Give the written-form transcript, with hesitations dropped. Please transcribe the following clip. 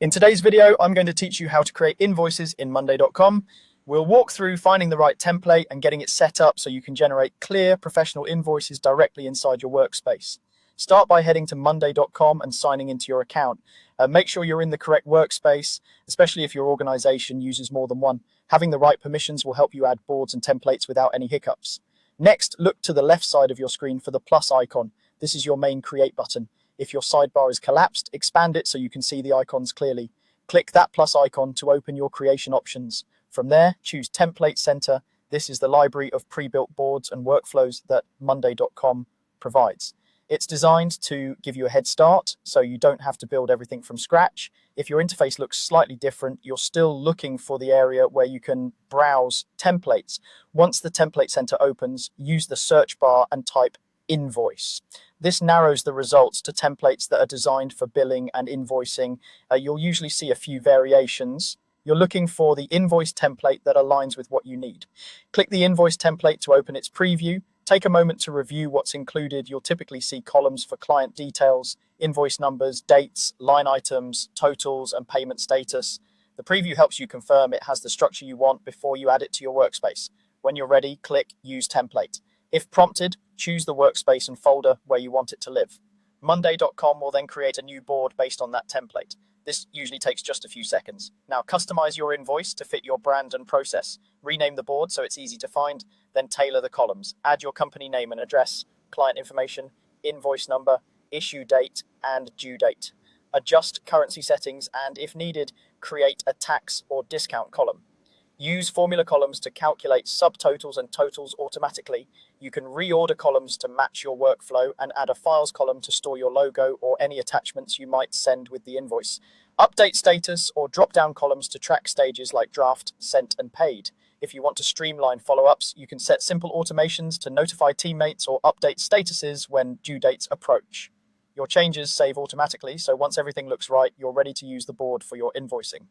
In today's video, I'm going to teach you how to create invoices in monday.com. We'll walk through finding the right template and getting it set up so you can generate clear, professional invoices directly inside your workspace. Start by heading to monday.com and signing into your account. Make sure you're in the correct workspace, especially if your organization uses more than one. Having the right permissions will help you add boards and templates without any hiccups. Next, look to the left side of your screen for the plus icon. This is your main Create button. If your sidebar is collapsed, expand it so you can see the icons clearly. Click that plus icon to open your creation options. From there, choose Template Center. This is the library of pre-built boards and workflows that monday.com provides. It's designed to give you a head start, so you don't have to build everything from scratch. If your interface looks slightly different, you're still looking for the area where you can browse templates. Once the Template Center opens, use the search bar and type invoice. This narrows the results to templates that are designed for billing and invoicing. You'll usually see a few variations. You're looking for the invoice template that aligns with what you need. Click the invoice template to open its preview. Take a moment to review what's included. You'll typically see columns for client details, invoice numbers, dates, line items, totals, and payment status. The preview helps you confirm it has the structure you want before you add it to your workspace. When you're ready, click Use Template. If prompted, choose the workspace and folder where you want it to live. Monday.com will then create a new board based on that template. This usually takes just a few seconds. Now customize your invoice to fit your brand and process. Rename the board so it's easy to find, then tailor the columns. Add your company name and address, client information, invoice number, issue date, and due date. Adjust currency settings and, if needed, create a tax or discount column. Use formula columns to calculate subtotals and totals automatically. You can reorder columns to match your workflow and add a files column to store your logo or any attachments you might send with the invoice. Update status or drop-down columns to track stages like draft, sent, and paid. If you want to streamline follow-ups, you can set simple automations to notify teammates or update statuses when due dates approach. Your changes save automatically, so once everything looks right, you're ready to use the board for your invoicing.